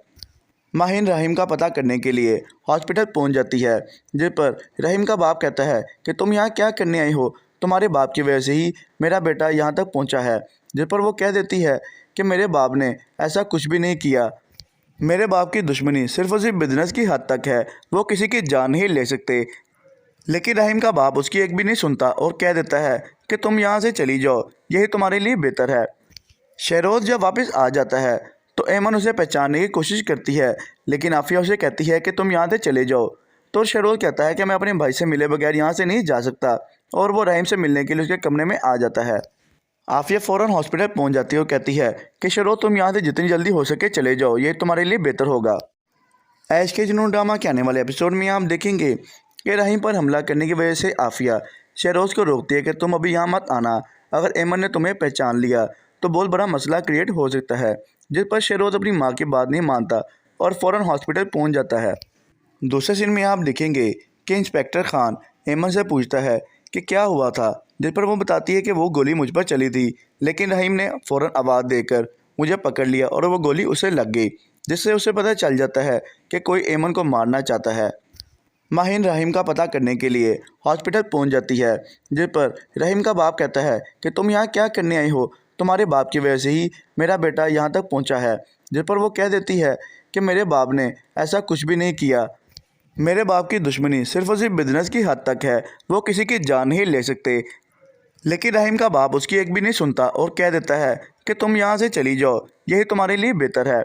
माहिन रहीम का पता करने के लिए हॉस्पिटल पहुंच जाती है, जिस पर रहीम का बाप कहता है कि तुम यहाँ क्या करने आई हो, तुम्हारे बाप की वजह से ही मेरा बेटा यहाँ तक पहुँचा है। जिस पर वो कह देती है कि मेरे बाप ने ऐसा कुछ भी नहीं किया, मेरे बाप की दुश्मनी सिर्फ और सिर्फ बिजनेस की हद तक है, वो किसी की जान नहीं ले सकते। लेकिन रहीम का बाप उसकी एक भी नहीं सुनता और कह देता है कि तुम यहाँ से चली जाओ, यही तुम्हारे लिए बेहतर है। शहरोज़ जब वापस आ जाता है तो एमन उसे पहचानने की कोशिश करती है, लेकिन आफिया उसे कहती है कि तुम यहाँ से चले जाओ। तो शहरोज़ कहता है कि मैं अपने भाई से मिले बगैर यहाँ से नहीं जा सकता, और वो रहीम से मिलने के लिए उसके कमरे में आ जाता है। आफिया फ़ौरन हॉस्पिटल पहुँच जाती है और कहती है कि शहरोज़ तुम यहाँ से जितनी जल्दी हो सके चले जाओ, ये तुम्हारे लिए बेहतर होगा। ऐश के जुनून ड्रामा के आने वाले एपिसोड में आप देखेंगे कि रहीम पर हमला करने की वजह से आफिया शहरोज़ को रोकती है कि तुम अभी यहाँ मत आना, अगर एमन ने तुम्हें पहचान लिया तो बहुत बड़ा मसला क्रिएट हो सकता है। जिस पर शहरोज़ अपनी माँ की बात नहीं मानता और फ़ौरन हॉस्पिटल पहुंच जाता है। दूसरे सीन में आप देखेंगे कि इंस्पेक्टर खान एमन से पूछता है कि क्या हुआ था, जिस पर वो बताती है कि वो गोली मुझ पर चली थी, लेकिन रहीम ने फ़ौरन आवाज़ देकर मुझे पकड़ लिया और वो गोली उसे लग गई, जिससे उसे पता चल जाता है कि कोई एमन को मारना चाहता है। माहिन रहीम का पता करने के लिए हॉस्पिटल पहुंच जाती है, जिस पर रहीम का बाप कहता है कि तुम यहाँ क्या करने आई हो, तुम्हारे बाप की वजह से ही मेरा बेटा यहाँ तक पहुँचा है। जिस पर वो कह देती है कि मेरे बाप ने ऐसा कुछ भी नहीं किया, मेरे बाप की दुश्मनी सिर्फ और सिर्फ बिजनेस की हद तक है, वो किसी की जान नहीं ले सकते। लेकिन रहीम का बाप उसकी एक भी नहीं सुनता और कह देता है कि तुम यहाँ से चली जाओ, यही तुम्हारे लिए बेहतर है।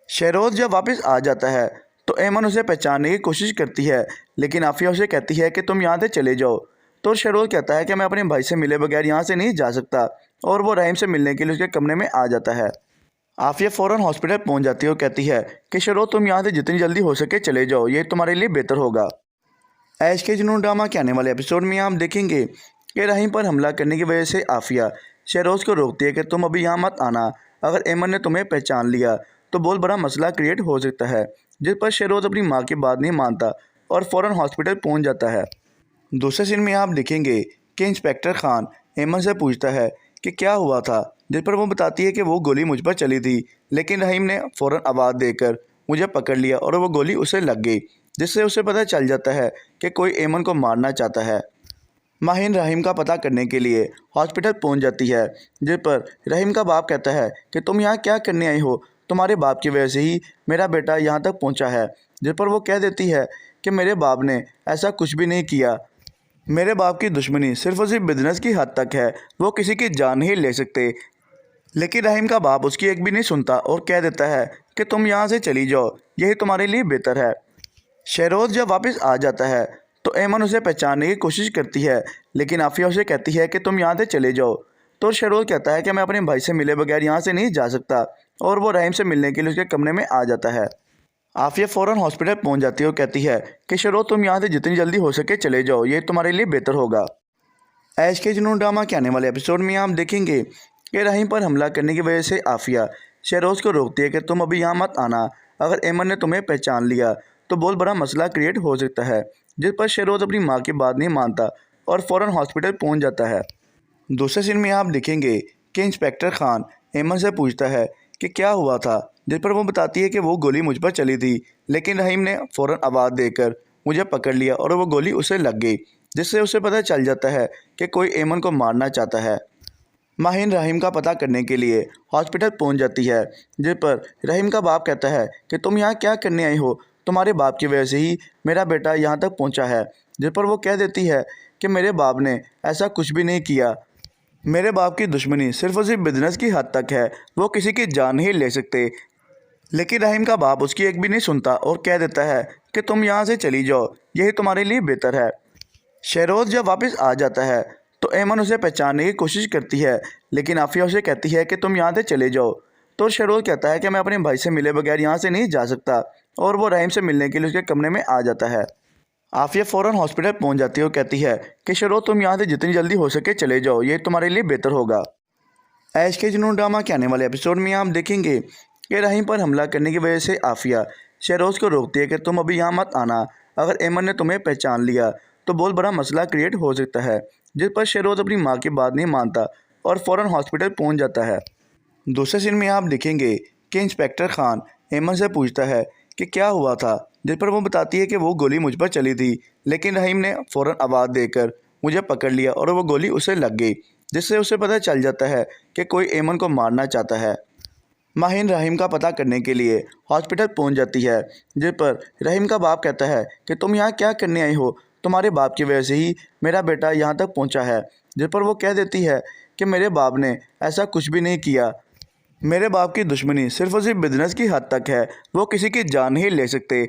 शहरोज़ जब वापस आ जाता है तो एमन उसे पहचानने की कोशिश करती है, लेकिन आफिया उसे कहती है कि तुम यहाँ से चले जाओ। तो शहरोज़ कहता है कि मैं अपने भाई से मिले बगैर यहाँ से नहीं जा सकता, और वो रहीम से मिलने के लिए उसके कमरे में आ जाता है। आफिया फ़ौरन हॉस्पिटल पहुँच जाती है और कहती है कि शहरोज़ तुम यहाँ से जितनी जल्दी हो सके चले जाओ, ये तुम्हारे लिए बेहतर होगा। ऐश के जुनून ड्रामा के आने वाले एपिसोड में आप देखेंगे कि रहीम पर हमला करने की वजह से आफिया शहरोज़ को रोकती है कि तुम अभी यहाँ मत आना, अगर एमन ने तुम्हें पहचान लिया तो बहुत बड़ा मसला क्रिएट हो सकता है। जिस पर शहरोज़ अपनी माँ की बात नहीं मानता और फ़ौरन हॉस्पिटल पहुँच जाता है। दूसरे सीन में आप देखेंगे कि इंस्पेक्टर खान एमन से पूछता है कि क्या हुआ था, जिस पर वो बताती है कि वो गोली मुझ पर चली थी, लेकिन रहीम ने फ़ौरन आवाज़ देकर मुझे पकड़ लिया और वो गोली उसे लग गई, जिससे उसे पता चल जाता है कि कोई एमन को मारना चाहता है। माहिन रहीम का पता करने के लिए हॉस्पिटल पहुंच जाती है, जिस पर रहीम का बाप कहता है कि तुम यहाँ क्या करने आई हो, तुम्हारे बाप की वजह से ही मेरा बेटा यहाँ तक पहुँचा है। जिस पर वो कह देती है कि मेरे बाप ने ऐसा कुछ भी नहीं किया, मेरे बाप की दुश्मनी सिर्फ और सिर्फ बिजनेस की हद तक है, वो किसी की जान नहीं ले सकते। लेकिन रहीम का बाप उसकी एक भी नहीं सुनता और कह देता है कि तुम यहाँ से चली जाओ, यही तुम्हारे लिए बेहतर है। शहरोज़ जब वापस आ जाता है तो एमन उसे पहचानने की कोशिश करती है, लेकिन आफिया उसे कहती है कि तुम यहाँ से चले जाओ। तो शहरोज़ कहता है कि मैं अपने भाई से मिले बगैर यहाँ से नहीं जा सकता, और वो रहीम से मिलने के लिए उसके कमरे में आ जाता है। आफिया फ़ौरन हॉस्पिटल पहुँच जाती है और कहती है कि शहरोज़ तुम यहाँ से जितनी जल्दी हो सके चले जाओ, ये तुम्हारे लिए बेहतर होगा। ऐश के जुनून ड्रामा के आने वाले एपिसोड में आप देखेंगे कि रहीम पर हमला करने की वजह से आफिया शहरोज़ को रोकती है कि तुम अभी यहाँ मत आना, अगर एमन ने तुम्हें पहचान लिया तो बहुत बड़ा मसला क्रिएट हो सकता है। जिस पर शहरोज़ अपनी माँ की बात नहीं मानता और फ़ौरन हॉस्पिटल पहुँच जाता है। दूसरे सीन में आप देखेंगे कि इंस्पेक्टर खान एमन से पूछता है कि क्या हुआ था, जिस पर वो बताती है कि वो गोली मुझ पर चली थी, लेकिन रहीम ने फ़ौरन आवाज़ देकर मुझे पकड़ लिया और वो गोली उसे लग गई, जिससे उसे पता चल जाता है कि कोई एमन को मारना चाहता है। माहिन रहीम का पता करने के लिए हॉस्पिटल पहुंच जाती है, जिस पर रहीम का बाप कहता है कि तुम यहाँ क्या करने आई हो, तुम्हारे बाप की वजह से ही मेरा बेटा यहाँ तक पहुँचा है। जिस पर वो कह देती है कि मेरे बाप ने ऐसा कुछ भी नहीं किया, मेरे बाप की दुश्मनी सिर्फ और सिर्फ बिजनेस की हद तक है, वो किसी की जान नहीं ले सकते। लेकिन रहीम का बाप उसकी एक भी नहीं सुनता और कह देता है कि तुम यहाँ से चली जाओ, यही तुम्हारे लिए बेहतर है। शहरोज़ जब वापस आ जाता है तो एमन उसे पहचानने की कोशिश करती है, लेकिन आफिया उसे कहती है कि तुम यहाँ से चले जाओ। तो शहरोज़ कहता है कि मैं अपने भाई से मिले बगैर यहाँ से नहीं जा सकता, और वो रहीम से मिलने के लिए उसके कमरे में आ जाता है। आफिया फ़ौरन हॉस्पिटल पहुँच जाती है और कहती है कि शहरोज़ तुम यहाँ से जितनी जल्दी हो सके चले जाओ, ये तुम्हारे लिए बेहतर होगा। ऐश के जुनून ड्रामा के आने वाले एपिसोड में आप देखेंगे कि रहीम पर हमला करने की वजह से आफिया शहरोज़ को रोकती है कि तुम अभी यहाँ मत आना, अगर एमन ने तुम्हें पहचान लिया तो बहुत बड़ा मसला क्रिएट हो सकता है। जिस पर शहरोज़ अपनी माँ की बात नहीं मानता और फ़ौरन हॉस्पिटल पहुँच जाता है। दूसरे सीन में आप देखेंगे कि इंस्पेक्टर खान एमन से पूछता है कि क्या हुआ था, जिस पर वो बताती है कि वो गोली मुझ पर चली थी, लेकिन रहीम ने फ़ौरन आवाज़ देकर मुझे पकड़ लिया और वो गोली उसे लग गई, जिससे उसे पता चल जाता है कि कोई एमन को मारना चाहता है। माहिन रहीम का पता करने के लिए हॉस्पिटल पहुंच जाती है, जिस पर रहीम का बाप कहता है कि तुम यहाँ क्या करने आई हो, तुम्हारे बाप की वजह से ही मेरा बेटा यहाँ तक पहुँचा है। जिस पर वो कह देती है कि मेरे बाप ने ऐसा कुछ भी नहीं किया, मेरे बाप की दुश्मनी सिर्फ और सिर्फ बिजनेस की हद तक है, वो किसी की जान नहीं ले सकते।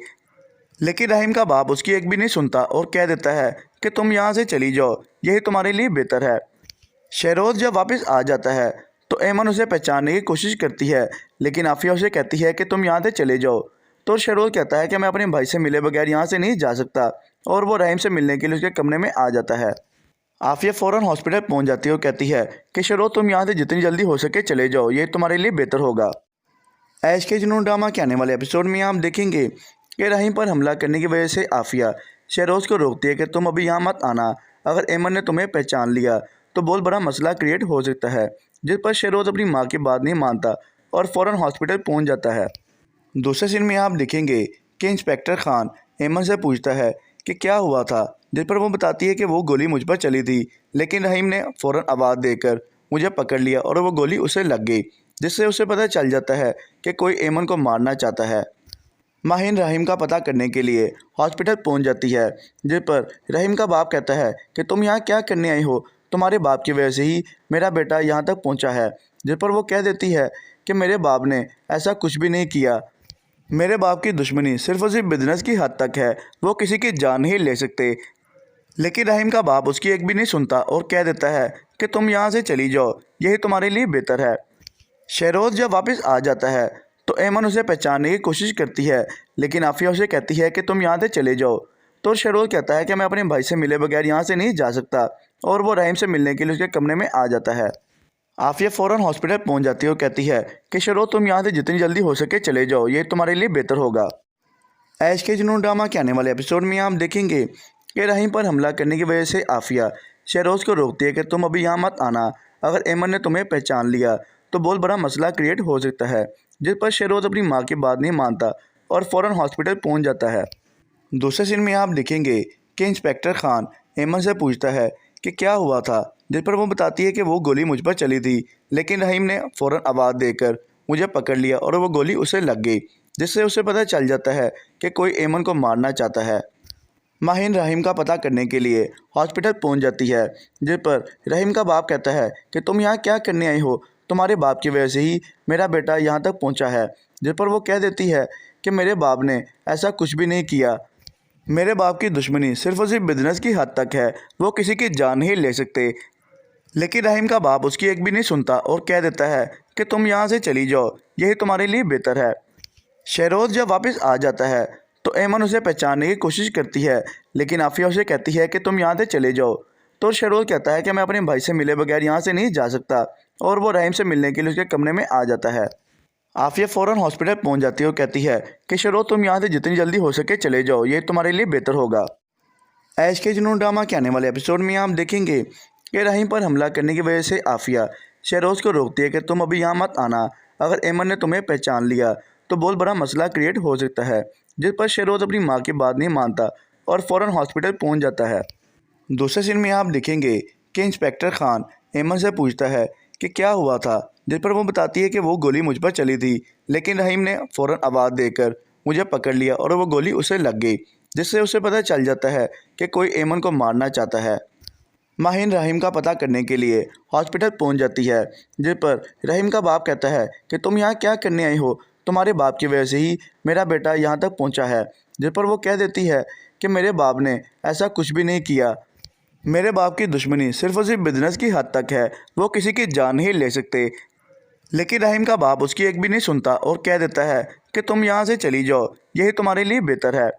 लेकिन रहीम का बाप उसकी एक भी नहीं सुनता और कह देता है कि तुम यहाँ से चली जाओ, यही तुम्हारे लिए बेहतर है। शहरोज़ जब वापस आ जाता है तो एमन उसे पहचानने की कोशिश करती है, लेकिन आफिया उसे कहती है कि तुम यहाँ से चले जाओ। तो शहरोज़ कहता है कि मैं अपने भाई से मिले बगैर यहाँ से नहीं जा सकता, और वो रहीम से मिलने के लिए उसके कमरे में आ जाता है। आफिया फ़ौरन हॉस्पिटल पहुँच जाती है और कहती है कि शहरोज़ तुम यहाँ से जितनी जल्दी हो सके चले जाओ, ये तुम्हारे लिए बेहतर होगा। ऐश के जुनून ड्रामा के आने वाले एपिसोड में आप देखेंगे कि रहीम पर हमला करने की वजह से आफिया शहरोज़ को रोकती है कि तुम अभी यहाँ मत आना। अगर एमन ने तुम्हें पहचान लिया तो बहुत बड़ा मसला क्रिएट हो सकता है, जिस पर शहरोज़ अपनी माँ की बात नहीं मानता और फ़ौरन हॉस्पिटल पहुँच जाता है। दूसरे सीन में आप देखेंगे कि इंस्पेक्टर खान एमन से पूछता है कि क्या हुआ था, जिस पर वो बताती है कि वो गोली मुझ पर चली थी, लेकिन रहीम ने फ़ौरन आवाज़ देकर मुझे पकड़ लिया और वो गोली उसे लग गई, जिससे उसे पता चल जाता है कि कोई एमन को मारना चाहता है। माहिन रहीम का पता करने के लिए हॉस्पिटल पहुंच जाती है, जिस पर रहीम का बाप कहता है कि तुम यहाँ क्या करने आई हो, तुम्हारे बाप की वजह से ही मेरा बेटा यहाँ तक पहुँचा है। जिस पर वो कह देती है कि मेरे बाप ने ऐसा कुछ भी नहीं किया, मेरे बाप की दुश्मनी सिर्फ और सिर्फ बिजनेस की हद तक है, वो किसी की जान नहीं ले सकते। लेकिन रहीम का बाप उसकी एक भी नहीं सुनता और कह देता है कि तुम यहाँ से चली जाओ, यही तुम्हारे लिए बेहतर है। शहरोज़ जब वापस आ जाता है तो एमन उसे पहचानने की कोशिश करती है, लेकिन आफिया उसे कहती है कि तुम यहाँ से चले जाओ। तो शहरोज़ कहता है कि मैं अपने भाई से मिले बगैर यहाँ से नहीं जा सकता, और वो रहीम से मिलने के लिए उसके कमरे में आ जाता है। आफिया फ़ौरन हॉस्पिटल पहुँच जाती है और कहती है कि शहरोज़ तुम यहाँ से जितनी जल्दी हो सके चले जाओ, ये तुम्हारे लिए बेहतर होगा। ऐश के जुनून ड्रामा के आने वाले एपिसोड में आप देखेंगे कि रहीम पर हमला करने की वजह से आफिया शहरोज़ को रोकती है कि तुम अभी यहाँ मत आना। अगर एमन ने तुम्हें पहचान लिया तो बहुत बड़ा मसला क्रिएट हो सकता है, जिस पर शहरोज़ अपनी माँ की बात नहीं मानता और फ़ौरन हॉस्पिटल पहुँच जाता है। दूसरे सीन में आप देखेंगे कि इंस्पेक्टर खान एमन से पूछता है कि क्या हुआ था, जिस पर वो बताती है कि वो गोली मुझ पर चली थी, लेकिन रहीम ने फ़ौरन आवाज़ देकर मुझे पकड़ लिया और वो गोली उसे लग गई, जिससे उसे पता चल जाता है कि कोई एमन को मारना चाहता है। माहिन रहीम का पता करने के लिए हॉस्पिटल पहुंच जाती है, जिस पर रहीम का बाप कहता है कि तुम यहाँ क्या करने आई हो, तुम्हारे बाप की वजह से ही मेरा बेटा यहाँ तक पहुँचा है। जिस पर वो कह देती है कि मेरे बाप ने ऐसा कुछ भी नहीं किया, मेरे बाप की दुश्मनी सिर्फ और सिर्फ बिजनेस की हद तक है, वो किसी की जान नहीं ले सकते। लेकिन रहीम का बाप उसकी एक भी नहीं सुनता और कह देता है कि तुम यहाँ से चली जाओ, यही तुम्हारे लिए बेहतर है। शहरोज़ जब वापस आ जाता है तो एमन उसे पहचानने की कोशिश करती है, लेकिन आफिया उसे कहती है कि तुम यहाँ से चले जाओ। तो शहरोज़ कहता है कि मैं अपने भाई से मिले बगैर यहाँ से नहीं जा सकता, और वो रहीम से मिलने के लिए उसके कमरे में आ जाता है। आफिया फ़ौरन हॉस्पिटल पहुँच जाती है और कहती है कि शहरोज़ तुम यहाँ से जितनी जल्दी हो सके चले जाओ, ये तुम्हारे लिए बेहतर होगा। ऐश के जुनून ड्रामा के आने वाले एपिसोड में आप देखेंगे कि रहीम पर हमला करने की वजह से आफिया शहरोज़ को रोकती है कि तुम अभी यहाँ मत आना। अगर एमन ने तुम्हें पहचान लिया तो बहुत बड़ा मसला क्रिएट हो सकता है, जिस पर शहरोज़ अपनी माँ की बात नहीं मानता और फ़ौरन हॉस्पिटल पहुँच जाता है। दूसरे सीन में आप देखेंगे कि इंस्पेक्टर खान एमन से पूछता है कि क्या हुआ था, जिस पर वो बताती है कि वो गोली मुझ पर चली थी, लेकिन रहीम ने फ़ौरन आवाज़ देकर मुझे पकड़ लिया और वो गोली उसे लग गई, जिससे उसे पता चल जाता है कि कोई एमन को मारना चाहता है। माहिन रहीम का पता करने के लिए हॉस्पिटल पहुंच जाती है, जिस पर रहीम का बाप कहता है कि तुम यहाँ क्या करने आई हो, तुम्हारे बाप की वजह से ही मेरा बेटा यहाँ तक पहुँचा है। जिस पर वो कह देती है कि मेरे बाप ने ऐसा कुछ भी नहीं किया, मेरे बाप की दुश्मनी सिर्फ और सिर्फ बिजनेस की हद तक है, वो किसी की जान नहीं ले सकते। लेकिन रहीम का बाप उसकी एक भी नहीं सुनता और कह देता है कि तुम यहाँ से चली जाओ, यही तुम्हारे लिए बेहतर है।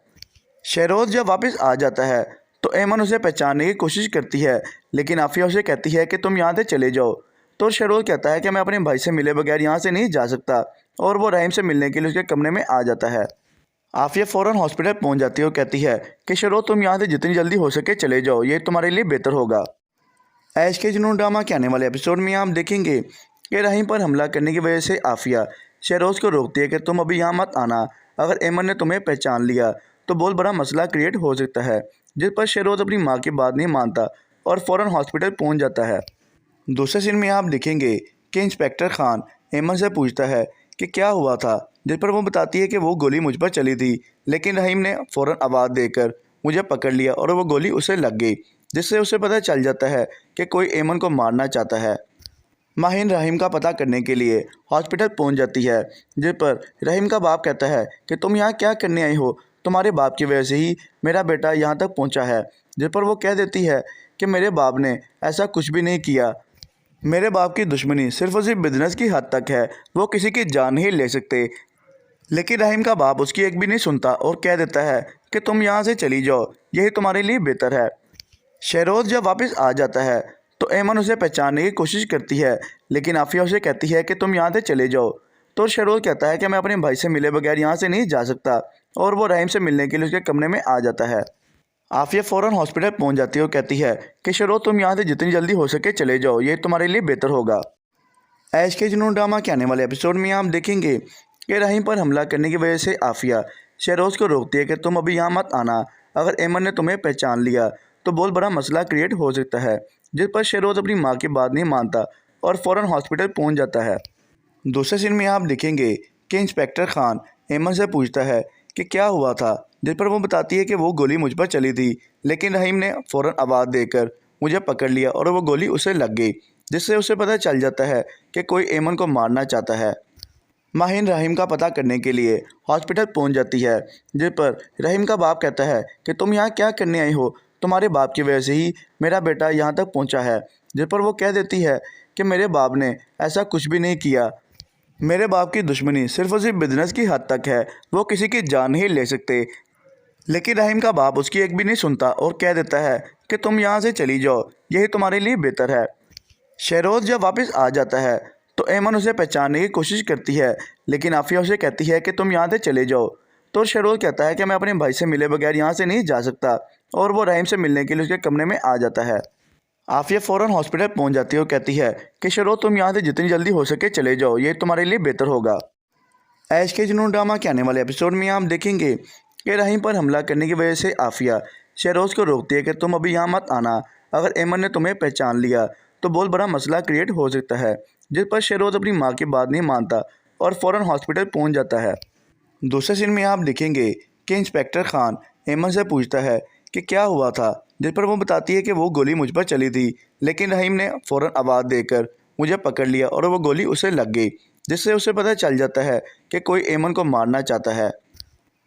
शहरोज़ जब वापस आ जाता है तो एमन उसे पहचानने की कोशिश करती है, लेकिन आफिया उसे कहती है कि तुम यहाँ से चले जाओ। तो शहरोज़ कहता है कि मैं अपने भाई से मिले बगैर यहाँ से नहीं जा सकता, और वो रहीम से मिलने के लिए उसके कमरे में आ जाता है। आफिया फ़ौरन हॉस्पिटल पहुँच जाती है और कहती है कि शहरोज़ तुम यहाँ से जितनी जल्दी हो सके चले जाओ, ये तुम्हारे लिए बेहतर होगा। ऐश के जुनून ड्रामा के आने वाले एपिसोड में आप देखेंगे कि रहीम पर हमला करने की वजह से आफिया शहरोज़ को रोकती है कि तुम अभी यहाँ मत आना। अगर एमन ने तुम्हें पहचान लिया तो बहुत बड़ा मसला क्रिएट हो सकता है, जिस पर शहरोज़ अपनी माँ की बात नहीं मानता और फ़ौरन हॉस्पिटल पहुँच जाता है। दूसरे सीन में आप देखेंगे कि इंस्पेक्टर खान एमन से पूछता है कि क्या हुआ था, जिस पर वो बताती है कि वो गोली मुझ पर चली थी, लेकिन रहीम ने फ़ौरन आवाज़ देकर मुझे पकड़ लिया और वो गोली उसे लग गई, जिससे उसे पता चल जाता है कि कोई एमन को मारना चाहता है। माहिन रहीम का पता करने के लिए हॉस्पिटल पहुंच जाती है, जिस पर रहीम का बाप कहता है कि तुम यहाँ क्या करने आई हो, तुम्हारे बाप की वजह से ही मेरा बेटा यहाँ तक पहुँचा है। जिस पर वो कह देती है कि मेरे बाप ने ऐसा कुछ भी नहीं किया, मेरे बाप की दुश्मनी सिर्फ और सिर्फ बिजनेस की हद तक है, वो किसी की जान नहीं ले सकते। लेकिन रहीम का बाप उसकी एक भी नहीं सुनता और कह देता है कि तुम यहाँ से चली जाओ, यही तुम्हारे लिए बेहतर है। शहरोज़ जब वापस आ जाता है तो एमन उसे पहचानने की कोशिश करती है, लेकिन आफिया उसे कहती है कि तुम यहाँ से चले जाओ। तो शेरोज कहता है कि मैं अपने भाई से मिले बगैर यहाँ से नहीं जा सकता और वो रहीम से मिलने के लिए उसके कमरे में आ जाता है। आफिया फ़ौरन हॉस्पिटल पहुँच जाती है और कहती है कि शेरोज तुम यहाँ से जितनी जल्दी हो सके चले जाओ, ये तुम्हारे लिए बेहतर होगा। ऐश के जुनून ड्रामा के आने वाले एपिसोड में आप देखेंगे कि रहीम पर हमला करने की वजह से आफिया शेरोज़ को रोकती है कि तुम अभी यहाँ मत आना, अगर एमन ने तुम्हें पहचान लिया तो बहुत बड़ा मसला क्रिएट हो सकता है। जिस पर शेरोज़ अपनी माँ की बात नहीं मानता और फ़ौरन हॉस्पिटल पहुँच जाता है। दूसरे सीन में आप देखेंगे कि इंस्पेक्टर खान एमन से पूछता है कि क्या हुआ था, जिस पर वो बताती है कि वो गोली मुझ पर चली थी, लेकिन रहीम ने फ़ौरन आवाज़ देकर मुझे पकड़ लिया और वो गोली उसे लग गई, जिससे उसे पता चल जाता है कि कोई एमन को मारना चाहता है। माहिन रहीम का पता करने के लिए हॉस्पिटल पहुंच जाती है, जिस पर रहीम का बाप कहता है कि तुम यहाँ क्या करने आई हो, तुम्हारे बाप की वजह से ही मेरा बेटा यहाँ तक पहुँचा है। जिस पर वो कह देती है कि मेरे बाप ने ऐसा कुछ भी नहीं किया, मेरे बाप की दुश्मनी सिर्फ और सिर्फ बिजनेस की हद तक है, वो किसी की जान नहीं ले सकते। लेकिन रहीम का बाप उसकी एक भी नहीं सुनता और कह देता है कि तुम यहाँ से चली जाओ, यही तुम्हारे लिए बेहतर है। शेरोज़ जब वापस आ जाता है तो एमन उसे पहचानने की कोशिश करती है, लेकिन आफिया उसे कहती है कि तुम यहाँ से चले जाओ। तो शेरोज़ कहता है कि मैं अपने भाई से मिले बगैर यहाँ से नहीं जा सकता और वो रहीम से मिलने के लिए उसके कमरे में आ जाता है। आफिया फ़ौरन हॉस्पिटल पहुँच जाती है और कहती है कि शेरोज़ तुम यहाँ से जितनी जल्दी हो सके चले जाओ, ये तुम्हारे लिए बेहतर होगा। ऐश के जुनून ड्रामा के आने वाले एपिसोड में आप देखेंगे कि रहीम पर हमला करने की वजह से आफिया शेरोज़ को रोकती है कि तुम अभी यहाँ मत आना, अगर एमन ने तुम्हें पहचान लिया तो बहुत बड़ा मसला क्रिएट हो सकता है। जिस पर शेरोज़ अपनी माँ की बात नहीं मानता और फ़ौरन हॉस्पिटल पहुँच जाता है। दूसरे सीन में आप देखेंगे कि इंस्पेक्टर खान एमन से पूछता है कि क्या हुआ था, जिस पर वो बताती है कि वो गोली मुझ पर चली थी, लेकिन रहीम ने फ़ौरन आवाज़ देकर मुझे पकड़ लिया और वो गोली उसे लग गई, जिससे उसे पता चल जाता है कि कोई एमन को मारना चाहता है।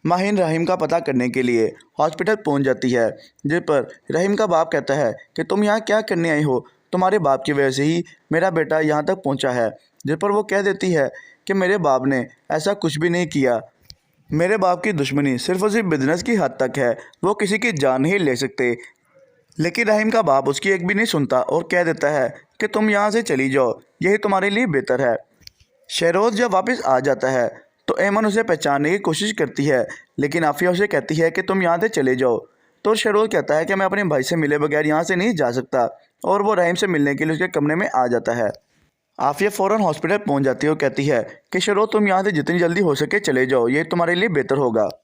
माहिन रहीम का पता करने के लिए हॉस्पिटल पहुंच जाती है, जिस पर रहीम का बाप कहता है कि तुम यहाँ क्या करने आई हो, तुम्हारे बाप की वजह से ही मेरा बेटा यहाँ तक पहुँचा है। जिस पर वो कह देती है कि मेरे बाप ने ऐसा कुछ भी नहीं किया, मेरे बाप की दुश्मनी सिर्फ और सिर्फ बिजनेस की हद तक है, वो किसी की जान नहीं ले सकते। लेकिन रहीम का बाप उसकी एक भी नहीं सुनता और कह देता है कि तुम यहाँ से चली जाओ, यही तुम्हारे लिए बेहतर है। शेरोज़ जब वापस आ जाता है तो एमन उसे पहचानने की कोशिश करती है, लेकिन आफिया उसे कहती है कि तुम यहाँ से चले जाओ। तो शेरोज़ कहता है कि मैं अपने भाई से मिले बगैर यहाँ से नहीं जा सकता और वो रहीम से मिलने के लिए उसके कमरे में आ जाता है। आफिया फ़ौरन हॉस्पिटल पहुँच जाती है और कहती है कि शेरोज़ तुम यहाँ से जितनी जल्दी हो सके चले जाओ, ये तुम्हारे लिए बेहतर होगा।